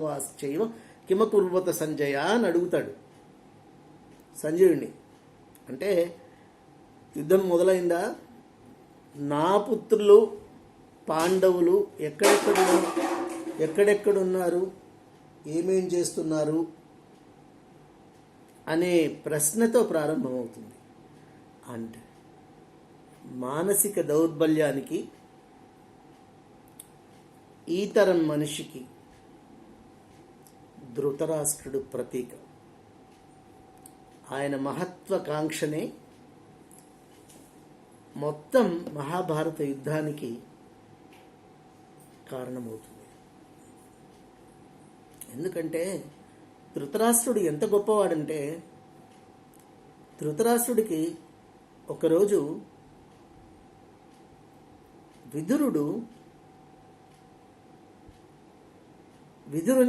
వాశ్చైవ కిమకుర్వత సంజయ అని అడుగుతాడు సంజయుడిని. అంటే యుద్ధం మొదలైందా, నా పుత్రులు పాండవులు ఎక్కడెక్కడున్నారు, ఏమేం చేస్తున్నారు అనే ప్రశ్నతో ప్రారంభమవుతుంది. అంటే మానసిక దౌర్బల్యానికి, ఈ తరం మనిషికి ధృతరాష్ట్రుడు ప్రతీక. ఆయన మహత్వాకాంక్షనే మొత్తం మహాభారత యుద్ధానికి కారణమవుతుంది. ఎందుకంటే ధృతరాష్ట్రుడు ఎంత గొప్పవాడంటే, ధృతరాష్ట్రుడికి ఒకరోజు విదురు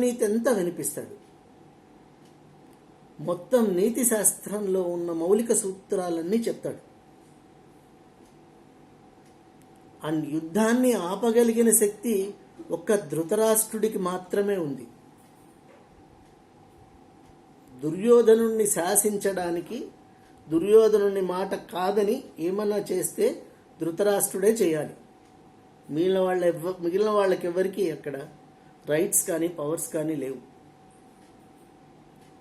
నీతి అంతా వినిపిస్తాడు. మొత్తం నీతి శాస్త్రంలో ఉన్న మౌలిక సూత్రాలన్నీ చెప్తాడు. ఆ యుద్ధాన్ని ఆపగలిగిన శక్తి ఒక్క ధృతరాష్ట్రుడికి మాత్రమే ఉంది. దుర్యోధనుణ్ణి శాసించడానికి, దుర్యోధనుని మాట కాదని ఏమన్నా చేస్తే ధృతరాష్ట్రుడే చేయాలి. మిగిలిన వాళ్ళకెవరికి అక్కడ రైట్స్ కానీ పవర్స్ కానీ లేవు.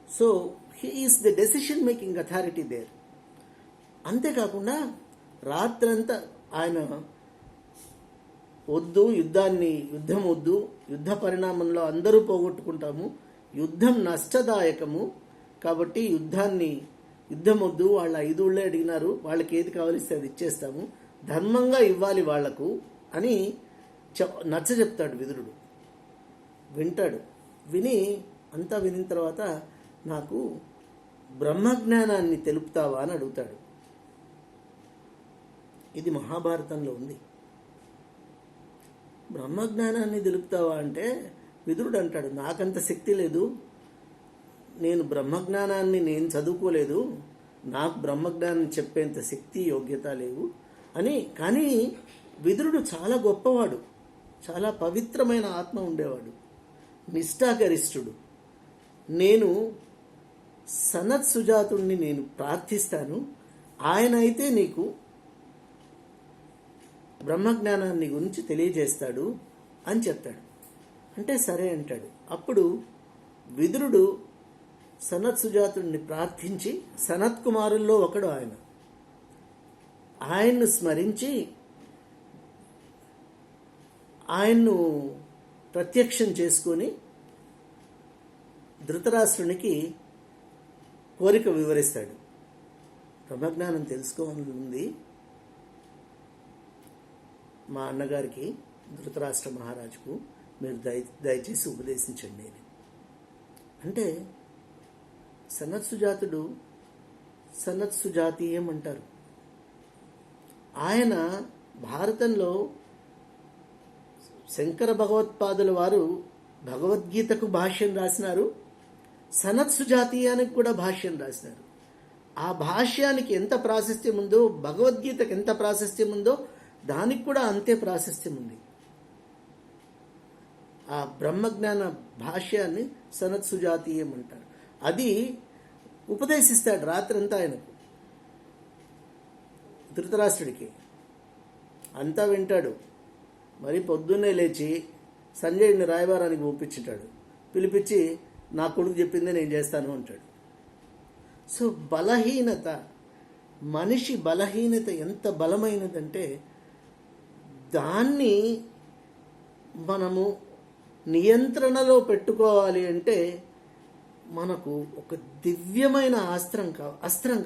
So he is the decision making authority there. అంతేకాకుండా రాత్రంతా ఆయన యుద్ధం వద్దు, యుద్ధ పరిణామంలో అందరూ పోగొట్టుకుంటాము, యుద్ధం నష్టదాయకము, కాబట్టి యుద్ధం వద్దు, వాళ్ళ 5 ఊళ్ళే అడిగినారు, వాళ్ళకి ఏది కావలిస్తే అది ఇచ్చేస్తాము, ధర్మంగా ఇవ్వాలి వాళ్లకు అని నచ్చ చెప్తాడు విదురుడు. వింటాడు. అంతా వినిన తర్వాత నాకు బ్రహ్మజ్ఞానాన్ని తెలుపుతావా అని అడుగుతాడు. ఇది మహాభారతంలో ఉంది. బ్రహ్మజ్ఞానాన్ని తెలుపుతావా అంటే విదురుడు అంటాడు, నాకంత శక్తి లేదు, నేను బ్రహ్మజ్ఞానాన్ని నేను చదువుకోలేదు, నాకు బ్రహ్మజ్ఞానం చెప్పేంత శక్తి యోగ్యత లేవు అని. కానీ విదురుడు చాలా గొప్పవాడు, చాలా పవిత్రమైన ఆత్మ ఉండేవాడు, నిష్ఠాగరిష్ఠుడు. నేను సనత్ సుజాతుణ్ణి నేను ప్రార్థిస్తాను, ఆయన అయితే నీకు బ్రహ్మజ్ఞానాన్ని గురించి తెలియజేస్తాడు అని చెప్తాడు. అంటే సరే అంటాడు. అప్పుడు విదురుడు సనత్ సుజాతుణ్ణి ప్రార్థించి, సనత్ కుమారుల్లో ఒకడు ఆయన్ను స్మరించి ఆయన్ను ప్రత్యక్షం చేసుకొని ధృతరాష్ట్రునికి కోరిక వివరిస్తాడు. బ్రహ్మజ్ఞానం తెలుసుకోవాలని ఉంది మా అన్నగారికి, ధృతరాష్ట్ర మహారాజుకు, మీరు దయచేసి ఉపదేశించండి అని. అంటే సనత్సుజాతుడు, సనత్సుజాతీయం అంటారు. ఆయన భారతంలో శంకర భగవత్పాదుల వారు భగవద్గీతకు భాష్యం రాసినారు, సనత్సుజాతీయానికి కూడా భాష్యం రాసినారు. ఆ భాష్యానికి ఎంత ప్రాశస్త్యం ఉందో, భగవద్గీతకు ఎంత ప్రాశస్త్యం ఉందో దానికి కూడా అంతే ప్రాశస్త్యం ఉంది. ఆ బ్రహ్మజ్ఞాన భాష్యాన్ని సనత్సుజాతీయం అంటారు. అది ఉపదేశిస్తాడు రాత్రంతా ఆయనకు, ధృతరాష్ట్రుడికి. అంతా వింటాడు. మరి పొద్దున్నే లేచి సంజయుడిని రాయబారానికి పంపించుంటాడు. పిలిపించి, నా కొడుకు చెప్పిందే నేను చేస్తాను అంటాడు. సో బలహీనత, మనిషి బలహీనత ఎంత బలమైనదంటే దాన్ని మనము నియంత్రణలో పెట్టుకోవాలి అంటే మనకు ఒక దివ్యమైన అస్త్రం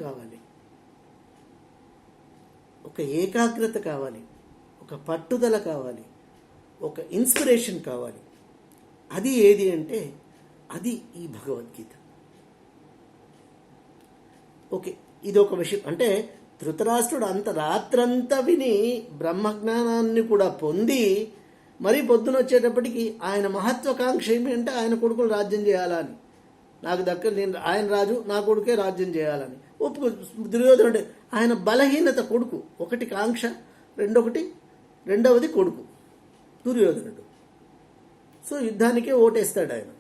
కావాలి, ఒక ఏకాగ్రత కావాలి, ఒక పట్టుదల కావాలి, ఒక ఇన్స్పిరేషన్ కావాలి. అది ఏది అంటే అది ఈ భగవద్గీత. ఓకే, ఇది ఒక విషయం. అంటే ధృతరాష్ట్రుడు అంత రాత్రంతా విని బ్రహ్మజ్ఞానాన్ని కూడా పొంది, మరీ పొద్దున వచ్చేటప్పటికి ఆయన మహత్వాకాంక్ష ఏమిటంటే ఆయన కొడుకులు రాజ్యం చేయాలని, ఆయన రాజు, నా కొడుకే రాజ్యం చేయాలని దుర్యోధనుడు ఆయన బలహీనత కొడుకు. ఒకటి కాంక్ష, రెండవది కొడుకు దుర్యోధనుడు. సో యుద్ధానికే ఓటేస్తాడు ఆయన.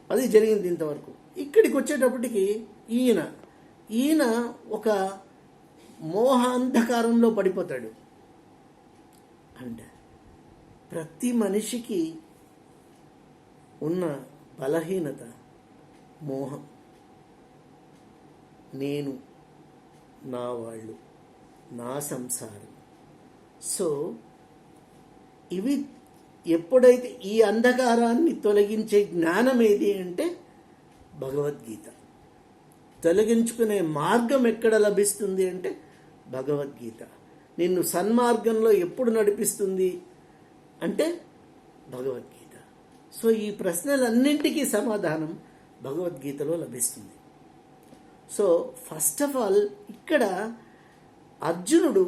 అది జరిగింది ఇంతవరకు. ఇక్కడికి వచ్చేటప్పటికి ఈయన ఒక మోహ అంధకారంలో పడిపోతాడు. అంటే ప్రతి మనిషికి ఉన్న బలహీనత మోహం. నేను, నా వాళ్ళు, నా సంసారం. సో ఇవి ఎప్పుడైతే ఈ అంధకారాన్ని తొలగించే జ్ఞానం ఏది అంటే భగవద్గీత. తొలగించుకునే మార్గం ఎక్కడ లభిస్తుంది అంటే భగవద్గీత. నిన్ను సన్మార్గంలో ఎప్పుడు నడిపిస్తుంది అంటే భగవద్గీత. సో ఈ ప్రశ్నలన్నింటికీ సమాధానం భగవద్గీతలో లభిస్తుంది. సో ఫస్ట్ ఆఫ్ ఆల్ ఇక్కడ అర్జునుడు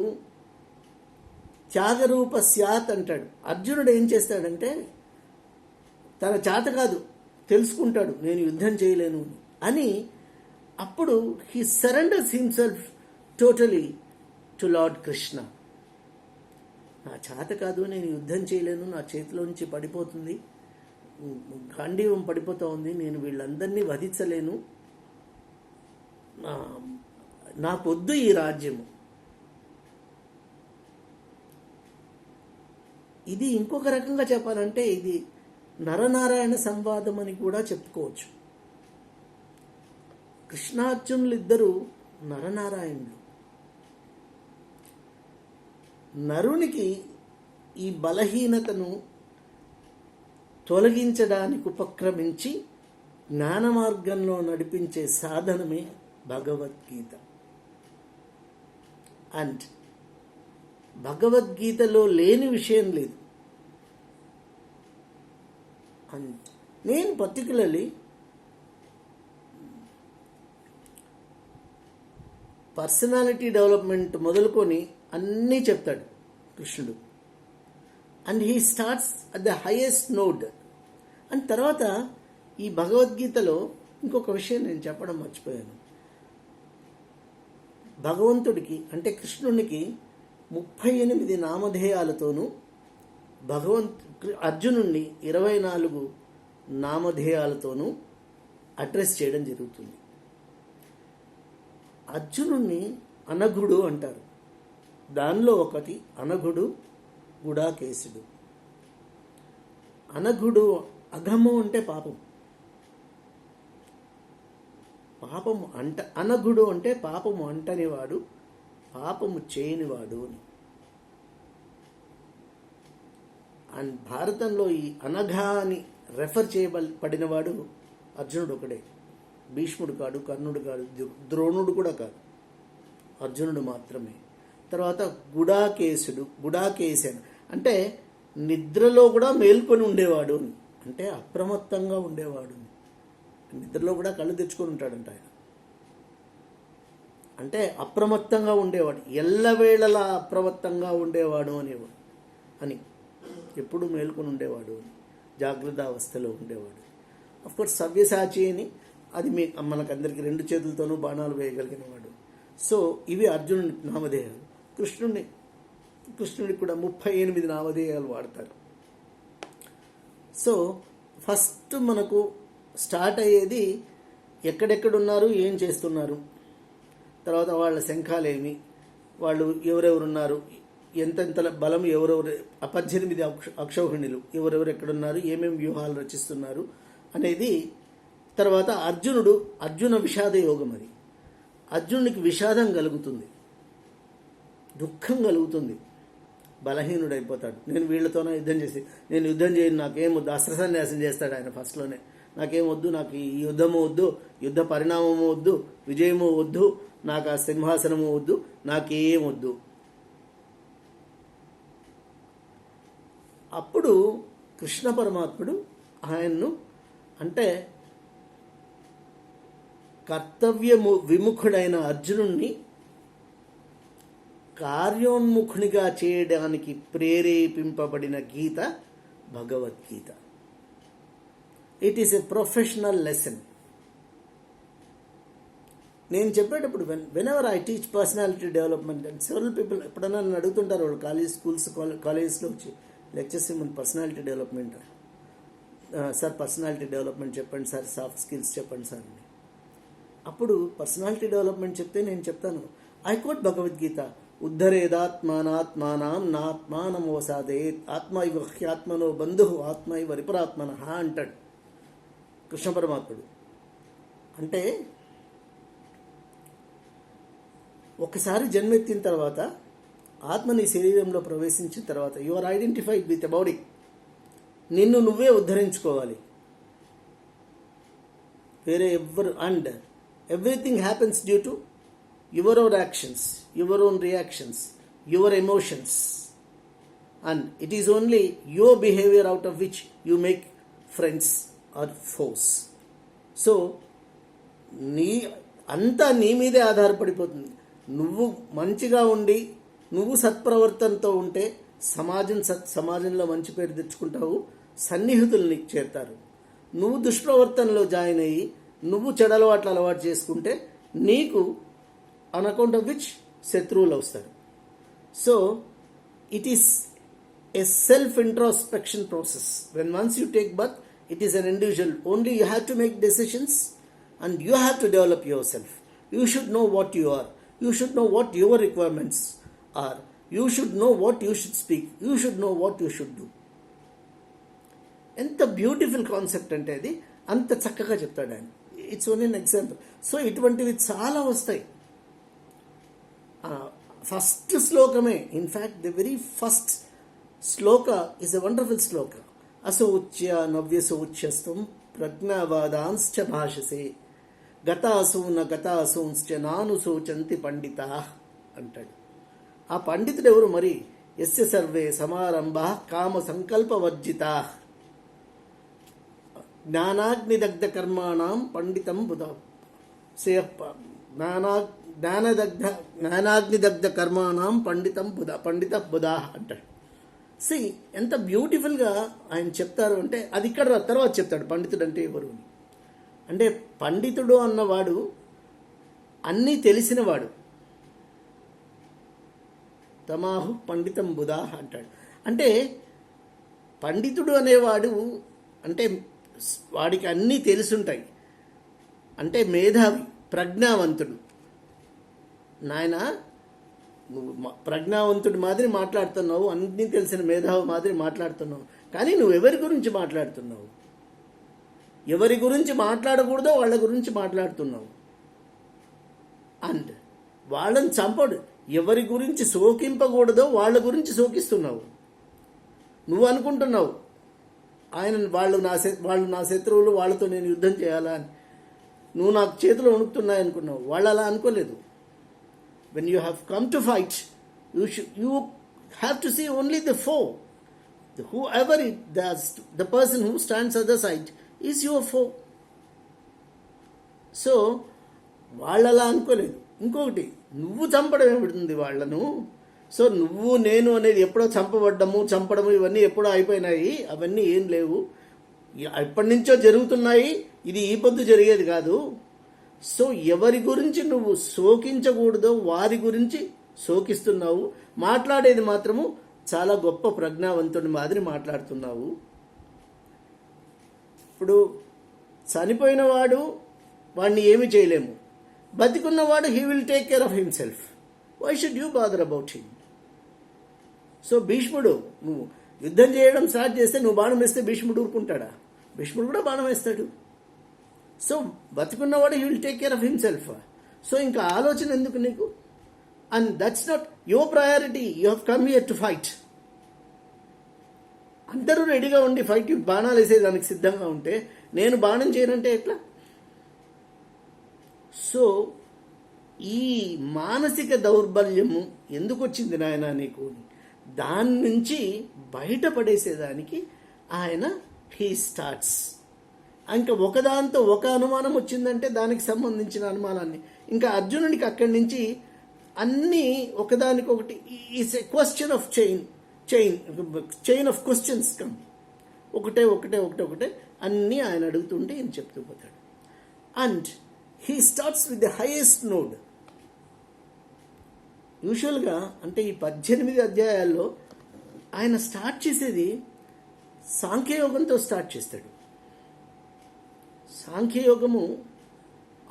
త్యాగరూప స్యాత్ అంటాడు. అర్జునుడు ఏం చేస్తాడంటే తన చేత కాదు తెలుసుకుంటాడు, నేను యుద్ధం చేయలేను అని. అప్పుడు he surrenders himself totally to lord Krishna. నా చేత కాదు, నేను యుద్ధం చేయలేను, నా చేతిలోంచి పడిపోతుంది, గాంధీవం పడిపోతూ ఉంది, నేను వీళ్ళందరినీ వధించలేను, నాకొద్దు ఈ రాజ్యము. ఇది ఇంకొక రకంగా చెప్పాలంటే ఇది నరనారాయణ సంవాదం అని కూడా చెప్పుకోవచ్చు. కృష్ణార్జునులు ఇద్దరు నరనారాయణులు. నరునికి ఈ బలహీనతను తొలగించడానికి ఉపక్రమించి జ్ఞాన మార్గంలో నడిపించే సాధనమే భగవద్గీత. అండ్ భగవద్గీతలో లేని విషయం లేదు. అండ్ నేను పర్టికులర్లీ పర్సనాలిటీ డెవలప్మెంట్ మొదలుకొని అన్నీ చెప్తాడు కృష్ణుడు. And he starts at the highest node. And తర్వాత ఈ భగవద్గీతలో ఇంకొక విషయం నేను చెప్పడం మర్చిపోయాను. భగవంతుడికి అంటే కృష్ణునికి 38 నామధేయాలతోనూ అర్జునుడిని 24 నామధేయాలతోనూ అడ్రస్ చేయడం జరుగుతుంది. అర్జునుడిని అనఘుడు అంటారు. దానిలో ఒకటి అనఘుడు, గుడాకేశుడు. అనఘుడు, అఘము అంటే పాపం, పాపము అంట. అనఘుడు అంటే పాపము అంటనివాడు, పాపము చేయనివాడు అని. అండ్ భారతంలో ఈ అనఘ అని రెఫర్ చేయబడినవాడు అర్జునుడు ఒకడే. భీష్ముడు కాడు, కర్ణుడు కాడు, ద్రోణుడు కూడా కాదు, అర్జునుడు మాత్రమే. తర్వాత గుడాకేశుడు అంటే నిద్రలో కూడా మేల్కొని ఉండేవాడు అని, అంటే అప్రమత్తంగా ఉండేవాడు. నిద్రలో కూడా కళ్ళు తెచ్చుకొని ఉంటాడంట ఆయన. అంటే అప్రమత్తంగా ఉండేవాడు, ఎల్లవేళలా అప్రమత్తంగా ఉండేవాడు అనేవాడు అని, ఎప్పుడు మేల్కొని ఉండేవాడు అని, జాగ్రత్త అవస్థలో ఉండేవాడు. అఫ్కోర్స్ సవ్యసాచి అని, అది మనకందరికి 2 చేతులతోనూ బాణాలు వేయగలిగినవాడు. సో ఇవి అర్జునుడి నామధేయాలు. కృష్ణుడికి కూడా 38 నామధేయాలు వాడతారు. సో ఫస్ట్ మనకు స్టార్ట్ అయ్యేది ఎక్కడెక్కడున్నారు, ఏం చేస్తున్నారు, తర్వాత వాళ్ళ శంఖాలేమి, వాళ్ళు ఎవరెవరున్నారు, ఎంతెంత బలం, ఎవరెవరు 18 అక్షౌహిణులు ఎవరెవరు ఎక్కడున్నారు, ఏమేమి వ్యూహాలు రచిస్తున్నారు అనేది. తర్వాత అర్జున విషాద యోగం. అది అర్జునుడికి విషాదం కలుగుతుంది, దుఃఖం కలుగుతుంది, బలహీనుడైపోతాడు. నేను వీళ్ళతోనే యుద్ధం చేసి, నేను యుద్ధం చేయను, నాకేమొద్దు, అస్త్ర సన్యాసం చేస్తాడు ఆయన ఫస్ట్లోనే. నాకేమొద్దు, నాకు ఈ యుద్ధము వద్దు, యుద్ధ పరిణామము వద్దు, విజయము వద్దు, నాకు ఆ సింహాసనము వద్దు, నాకేమొద్దు. అప్పుడు కృష్ణ పరమాత్ముడు ఆయన్ను, అంటే కర్తవ్య విముఖుడైన అర్జునుణ్ణి కార్యోన్ముఖునిగా చేయడానికి ప్రేరేపింపబడిన Gita Bhagavadgita. It is a professional lesson. నేను చెప్పేటప్పుడు whenever I teach personality development, and several people ఎప్పుడైనా నన్ను అడుగుతుంటారు, వాళ్ళు కాలేజెస్లో వచ్చి లెక్చర్స్ ఇవ్వమని personality development. Sir personality development చెప్పండి సార్, సాఫ్ట్ స్కిల్స్ చెప్పండి సార్ అని. అప్పుడు పర్సనాలిటీ డెవలప్మెంట్ చెప్తే నేను చెప్తాను, ఐ కోట్ భగవద్గీత, ఉద్ధరేదాత్మానాత్మానం నాత్మానమోసాదేత్ ఆత్మ ఇవ హ్యాత్మనో బంధు ఆత్మ ఇవ రిపురాత్మన అంటాడు కృష్ణ పరమాత్ముడు. అంటే ఒకసారి జన్మెత్తిన తర్వాత ఆత్మ నీ శరీరంలో ప్రవేశించిన తర్వాత you are identified with a body. నిన్ను నువ్వే ఉద్ధరించుకోవాలి, వేరే ఎవ్వరు. And everything happens due to your own actions, your own reactions, your emotions, and it is only your behaviour out of which you make friends or foes. So అంతా నీ మీదే ఆధారపడిపోతుంది. నువ్వు మంచిగా ఉండి నువ్వు సత్ప్రవర్తనతో ఉంటే సమాజంలో మంచి పేరు తెచ్చుకుంటావు, సన్నిహితులు నీకు చేరుతారు. నువ్వు దుష్ప్రవర్తనలో జాయిన్ అయ్యి నువ్వు చెడలవాట్లు అలవాటు చేసుకుంటే నీకు ఆన్ అకౌంట్ ఆఫ్ విచ్ శత్రువులు వస్తారు. So it is a self-introspection process. When once you take birth, it is an individual. Only you have to make decisions and you have to develop yourself. You should know what you are. You should know what your requirements are. You should know what you should speak. You should know what you should do. ఎంత beautiful concept అంటే అది, అంత చక్కగా చెప్తాడు ఆయన. It's only an example. So ఇటువంటివి చాలా వస్తాయి. ఫస్ట్ శ్లోకమే, in fact the very first shloka is a wonderful shloka. అసౌచ్య నవ్యసౌచ్యస్తం ప్రజ్ఞావాదాంశ్చ భాషసే గతాసూన గతాసూంశ్చ నాను శోచంతి పండితా అంటాడు. ఆ పండితుడు ఎవరు మరి? యస్య సర్వే సమారంభా కామ సంకల్పవర్జితా జ్ఞానాగ్నిదగ్ధ కర్మాణం పండితం బుధ జ్ఞానాగ్నిదగ్ధ కర్మాణం పండిత బుధ అంటాడు. సి ఎంత బ్యూటిఫుల్గా ఆయన చెప్తారు అంటే, అది ఇక్కడ తర్వాత చెప్తాడు పండితుడు అంటే ఎవరు. అంటే పండితుడు అన్నవాడు అన్నీ తెలిసినవాడు. తమాహు పండితం బుధా అంటాడు. అంటే పండితుడు అనేవాడు అంటే వాడికి అన్నీ తెలుసుంటాయి, అంటే మేధావి, ప్రజ్ఞావంతుడు. నాయన నువ్వు ప్రజ్ఞావంతుడి మాదిరి మాట్లాడుతున్నావు, అన్నీ తెలిసిన మేధావి మాదిరి మాట్లాడుతున్నావు, కానీ నువ్వు ఎవరి గురించి మాట్లాడుతున్నావు? ఎవరి గురించి మాట్లాడకూడదో వాళ్ళ గురించి మాట్లాడుతున్నావు. అండ్ వాళ్ళని చంపడు. ఎవరి గురించి శోకింపకూడదో వాళ్ళ గురించి శోకిస్తున్నావు. నువ్వు అనుకుంటున్నావు వాళ్ళు నా శత్రువులు, వాళ్ళతో నేను యుద్ధం చేయాలా అని. నువ్వు నాకు చేతులు వణుకుతున్నాయి అనుకున్నావు, వాళ్ళు అలా అనుకోలేదు. When you have come to fight, you have to see only the foe. Whoever it does, the person who stands other side is your foe. So వాళ్ళు అలా అనుకోలేదు. ఇంకొకటి, నువ్వు చంపడం ఏమిటి వాళ్ళను? సో నువ్వు నేను అనేది ఎప్పుడో చంపడము ఇవన్నీ ఎప్పుడో అయిపోయినాయి. అవన్నీ ఏం లేవు, ఎప్పటి నుంచో జరుగుతున్నాయి. ఇది ఈ పొద్దు జరిగేది కాదు. సో ఎవరి గురించి నువ్వు శోకించకూడదో వారి గురించి శోకిస్తున్నావు. మాట్లాడేది మాత్రము చాలా గొప్ప ప్రజ్ఞావంతుడి మాదిరి మాట్లాడుతున్నావు. ఇప్పుడు చనిపోయిన వాడిని ఏమి చేయలేము. బతికున్నవాడు he will take care of himself. Why should you bother about him? So భీష్ముడు, నువ్వు యుద్ధం చేయడం స్టార్ట్ చేస్తే నువ్వు బాణం వేస్తే భీష్ముడు ఊరుకుంటాడా? భీష్ముడు కూడా బాణం వేస్తాడు. సో బతికున్నవాడు he will take care of himself. So ఇంకా ఆలోచన ఎందుకు నీకు? And that's not your priority. You have come here to fight. అందరూ రెడీగా ఉండి ఫైట్ బాణాలు వేసేదానికి సిద్ధంగా ఉంటే నేను బాణం చేయనంటే ఎట్లా? సో ఈ మానసిక దౌర్బల్యము ఎందుకు వచ్చింది నాయన నీకు? దాని నుంచి బయటపడేసేదానికి ఆయన హీ స్టార్ట్స్. ఇంకా ఒకదాంతో ఒక అనుమానం వచ్చిందంటే దానికి సంబంధించిన అనుమానాన్ని ఇంకా అర్జునుడికి అక్కడి నుంచి అన్నీ ఒకదానికొకటి is a question of chain of questions come. ఒకటే అన్నీ ఆయన అడుగుతుంటే ఈయన చెప్తూ పోతాడు. And he starts with the highest node. యూజువల్గా అంటే ఈ 18 అధ్యాయాల్లో ఆయన స్టార్ట్ చేసేది సాంఖ్యయోగంతో స్టార్ట్ చేస్తాడు. సాంఖ్యయోగము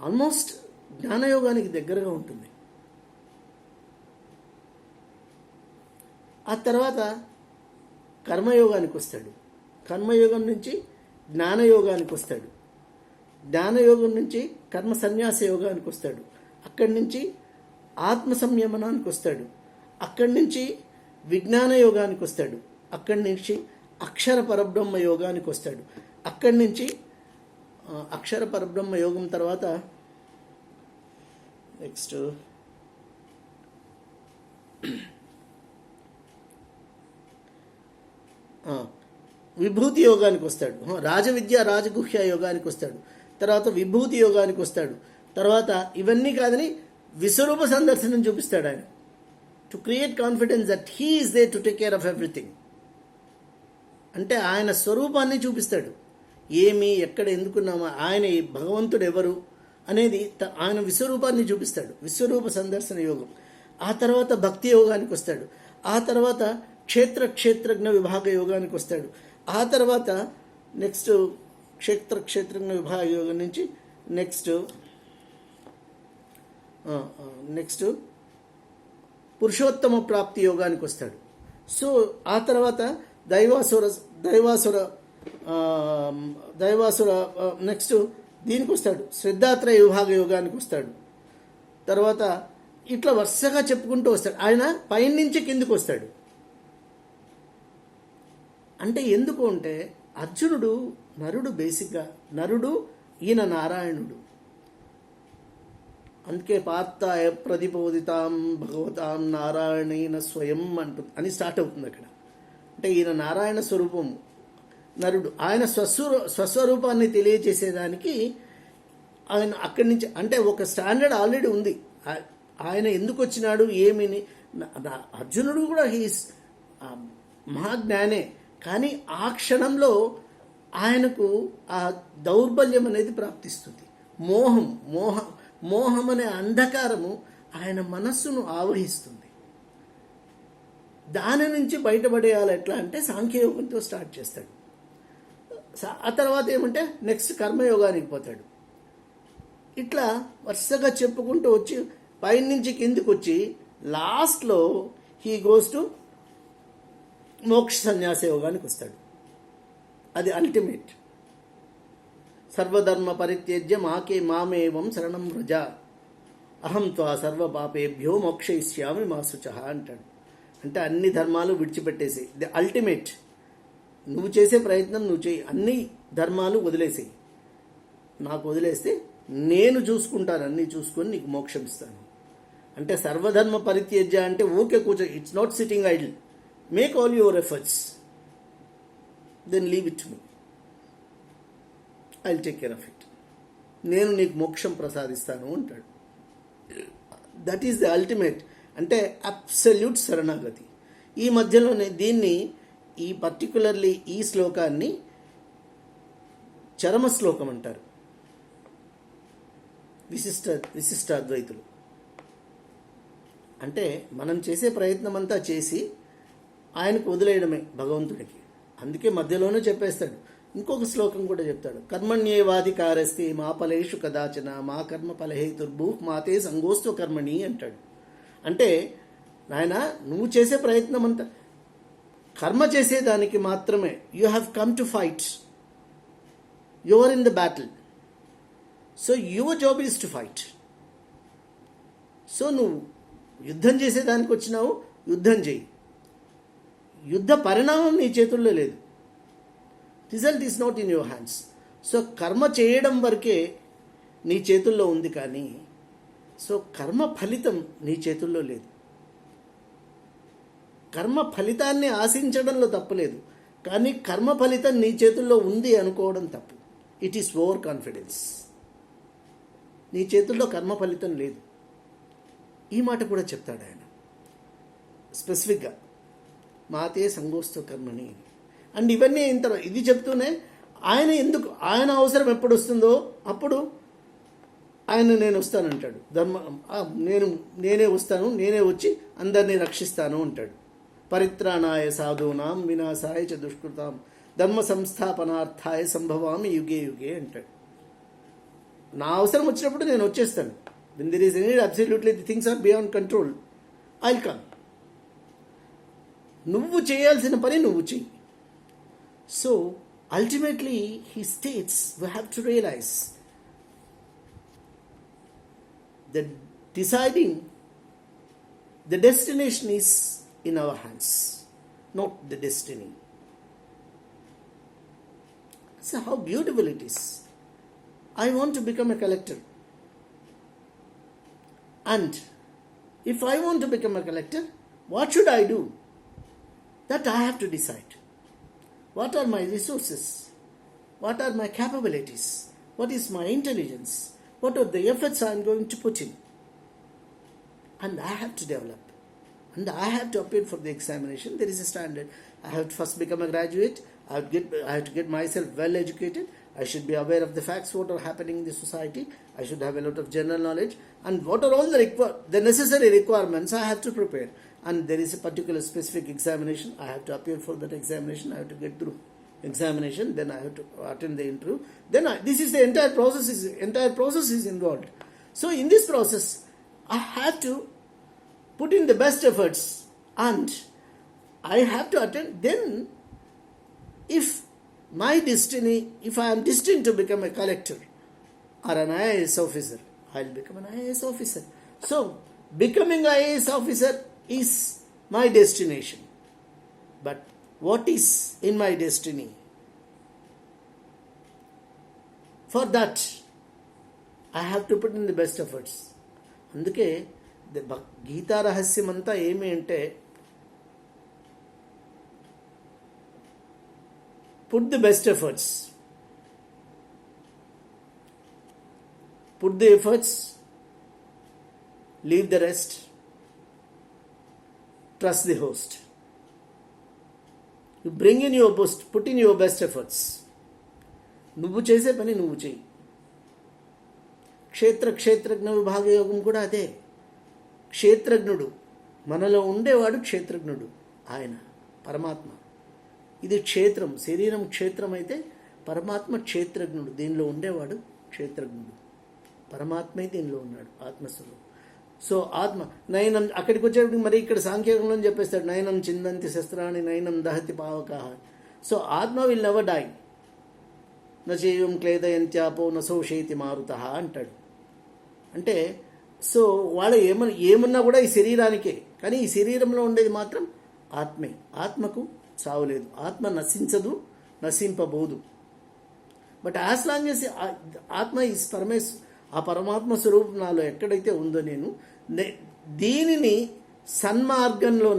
ఆల్మోస్ట్ జ్ఞానయోగానికి దగ్గరగా ఉంటుంది. ఆ తర్వాత కర్మయోగానికి వస్తాడు. కర్మయోగం నుంచి జ్ఞానయోగానికి వస్తాడు. జ్ఞానయోగం నుంచి కర్మ సన్యాస యోగానికి వస్తాడు. అక్కడి నుంచి ఆత్మ సంయమనానికి వస్తాడు. అక్కడి నుంచి విజ్ఞాన యోగానికి వస్తాడు. అక్కడి నుంచి అక్షర పరబ్రహ్మ యోగానికి వస్తాడు. అక్కడి నుంచి అక్షర పరబ్రహ్మ యోగం తర్వాత నెక్స్ట్ విభూతి యోగానికి వస్తాడు. రాజవిద్య రాజగుహ్య యోగానికి వస్తాడు. తర్వాత విభూతి యోగానికి వస్తాడు. తర్వాత ఇవన్నీ కాదని విశ్వరూప సందర్శనం చూపిస్తాడు ఆయన, to create confidence that he is there to take care of everything. అంటే ఆయన స్వరూపాన్ని చూపిస్తాడు. ఏమి, ఎక్కడ, ఎందుకున్నామా, ఆయన భగవంతుడు ఎవరు అనేది ఆయన విశ్వరూపాన్ని చూపిస్తాడు. విశ్వరూప సందర్శన యోగం. ఆ తర్వాత భక్తి యోగానికి వస్తాడు. ఆ తర్వాత క్షేత్రజ్ఞ విభాగ యోగానికి వస్తాడు. ఆ తర్వాత నెక్స్ట్ క్షేత్రజ్ఞ విభాగ యోగం నుంచి నెక్స్ట్ పురుషోత్తమ ప్రాప్తి యోగానికి వస్తాడు. సో ఆ తర్వాత దైవాసుర నెక్స్ట్ దీనికి వస్తాడు, శ్రద్ధాత్రయ విభాగ యోగానికి వస్తాడు. తర్వాత ఇట్లా వరుసగా చెప్పుకుంటూ వస్తాడు. ఆయన పైనుంచి కిందికి వస్తాడు. అంటే ఎందుకు అంటే అర్జునుడు నరుడు, బేసిక్గా నరుడు, ఈయన నారాయణుడు. అందుకే పార్థాయ ప్రతిబోధితాం భగవతాం నారాయణేన స్వయం అంటుంది అని స్టార్ట్ అవుతుంది అక్కడ. అంటే ఈయన నారాయణ స్వరూపము, నరుడు. ఆయన స్వస్వరూపాన్ని తెలియజేసేదానికి ఆయన అక్కడి నుంచి, అంటే ఒక స్టాండర్డ్ ఆల్రెడీ ఉంది. ఆయన ఎందుకు వచ్చినాడు ఏమిని. అర్జునుడు కూడా హీస్ మహాజ్ఞానే, కానీ ఆ క్షణంలో ఆయనకు ఆ దౌర్బల్యం అనేది ప్రాప్తిస్తుంది. మోహం అనే అంధకారము ఆయన మనస్సును ఆవహిస్తుంది. దాని నుంచి బయటపడేయాలి ఎట్లా అంటే సాంఖ్యయోగంతో స్టార్ట్ చేస్తాడు. ఆ తర్వాత ఏమంటే నెక్స్ట్ కర్మయోగానికి పోతాడు. ఇట్లా వరుసగా చెప్పుకుంటూ వచ్చి పైనుంచి కిందికి వచ్చి లాస్ట్లో హీ గోస్ టు మోక్ష సన్యాస యోగానికి వస్తాడు. అది అల్టిమేట్. సర్వధర్మ పరిత్యజ్య మామేవం శరణం వ్రజ అహం త్వా సర్వ పాపేభ్యో మోక్షయిష్యామి మా శుచః అంటాడు. అంటే అన్ని ధర్మాలు విడిచిపెట్టేసి, ది అల్టిమేట్. నువ్వు చేసే ప్రయత్నం నువ్వు చేయి, అన్ని ధర్మాలు వదిలేసేయి, నాకు వదిలేస్తే నేను చూసుకుంటాను, అన్నీ చూసుకొని నీకు మోక్షం ఇస్తాను. అంటే సర్వధర్మ పరిత్యజ్య అంటే ఊకే కూర్చో, it's not sitting idle. Make all your efforts, then leave it to me, I will take care of it. నేను నీకు మోక్షం ప్రసాదిస్తాను అంటాడు. That is the ultimate. అంటే అబ్సల్యూట్ శరణాగతి. ఈ మధ్యలోనే దీన్ని, ఈ పర్టికులర్లీ ఈ శ్లోకాన్ని చరమ శ్లోకం అంటారు విశిష్టాద్వైతులు. అంటే మనం చేసే ప్రయత్నం అంతా చేసి ఆయనకు వదిలేయడమే భగవంతుడికి. అందుకే మధ్యలోనే చెప్పేస్తాడు. ఇంకొక శ్లోకం కూడా చెప్తాడు, కర్మణ్యేవాధికారస్తే మా ఫలేషు కదాచన మా కర్మ ఫలహేతుర్భూ మాతే సంగోస్తు కర్మణి అంటాడు. అంటే నాయన నువ్వు చేసే ప్రయత్నం అంతా కర్మ చేసేదానికి మాత్రమే. You have come to fight, you are in the battle, so your job is to fight. So నువ్వు యుద్ధం చేసేదానికి వచ్చినావు, యుద్ధం చేయి. యుద్ధ పరిణామం నీ చేతుల్లో లేదు, result is not in your hands. So కర్మ చేయడం వరకే నీ చేతుల్లో ఉంది, కానీ సో కర్మ ఫలితం నీ చేతుల్లో లేదు. కర్మ ఫలితాన్ని ఆశించడంలో తప్పు లేదు, కానీ కర్మ ఫలితం నీ చేతుల్లో ఉంది అనుకోవడం తప్పు. It is over confidence. నీ చేతుల్లో కర్మ ఫలితం లేదు. ఈ మాట కూడా చెప్తాడు ఆయన స్పెసిఫిక్గా, మాతే సంగోస్తు కర్మని. అండ్ ఇవన్నీ ఇంత ఇది చెప్తూనే ఆయన అవసరం ఎప్పుడు వస్తుందో అప్పుడు ఆయన నేను వస్తానంటాడు. నేనే వస్తాను, నేనే వచ్చి అందరినీ రక్షిస్తాను అంటాడు. పరిత్రాణాయ సాధూనాం వినాశాయ చ దుష్కృతాం ధర్మ సంస్థాపనార్థాయ సంభవామి యుగే యుగే అంటాడు. నా అవసరం వచ్చినప్పుడు నేను వచ్చేస్తాను. when there is any absolutely the things are beyond control, I'll come. నువ్వు చేయాల్సిన పని నువ్వు చెయ్యి. So ultimately he states we have to realize that deciding the destination is in our hands, not the destiny. So how beautiful it is. I want to become a collector. And if I want to become a collector, what should I do? That I have to decide. What are my resources? What are my capabilities? What is my intelligence? What are the efforts I am going to put in? And I have to develop. And I have to appear for the examination. There is a standard. I have to first become a graduate. I have to get myself well educated. I should be aware of the facts, what are happening in the society. I should have a lot of general knowledge. And what are all the necessary requirements I have to prepare. And there is a particular specific examination. I have to appear for that examination. I have to get through examination. Then I have to attend the interview. Then this is the entire process is involved. So in this process, I have to put in the best efforts. And I have to attend. Then if my destiny, if I am destined to become a collector or an IAS officer, I'll become an IAS officer. So, becoming IAS officer is my destination. But what is in my destiny? For that, I have to put in the best efforts. అందుకే గీతా రహస్యం అంతా ఏమి అంటే, put the best efforts. Put the efforts, leave the rest, trust the host. You bring in your best, put in your best efforts. నువ్వు చేసే పని నువ్వు చెయ్యి. క్షేత్రజ్ఞ విభాగ యోగం కూడా అదే. క్షేత్రజ్ఞుడు, మనలో ఉండేవాడు క్షేత్రజ్ఞుడు, ఆయన పరమాత్మ. ఇది క్షేత్రం, శరీరం క్షేత్రం అయితే పరమాత్మ క్షేత్రజ్ఞుడు, దీనిలో ఉండేవాడు క్షేత్రజ్ఞుడు. పరమాత్మే దీనిలో ఉన్నాడు, ఆత్మస్వరూపం. సో ఆత్మ నయనం, అక్కడికి వచ్చేటప్పుడు మరి ఇక్కడ సాంఖ్యకంలో చెప్పేస్తాడు, నయనం చిందంతి శస్త్రాన్ని నయనం దహతి పావకాహ. సో ఆత్మ విల్ నెవర్ డై. నచేయం క్లేదయంత్యాపో నశోషేతి మారుత అంటాడు. అంటే సో వాళ్ళు ఏమన్నా కూడా ఈ శరీరానికే, కానీ ఈ శరీరంలో ఉండేది మాత్రం ఆత్మే. ఆత్మకు చావులేదు, ఆత్మ నశించదు, నశింపబోదు. బట్ యాజ్ లాంగ్ ఎస్ ఆత్మ ఈజ్ ఆ పరమాత్మ స్వరూపం నాలో ఎక్కడైతే ఉందో, నేను దీనిని సన్మార్గంలో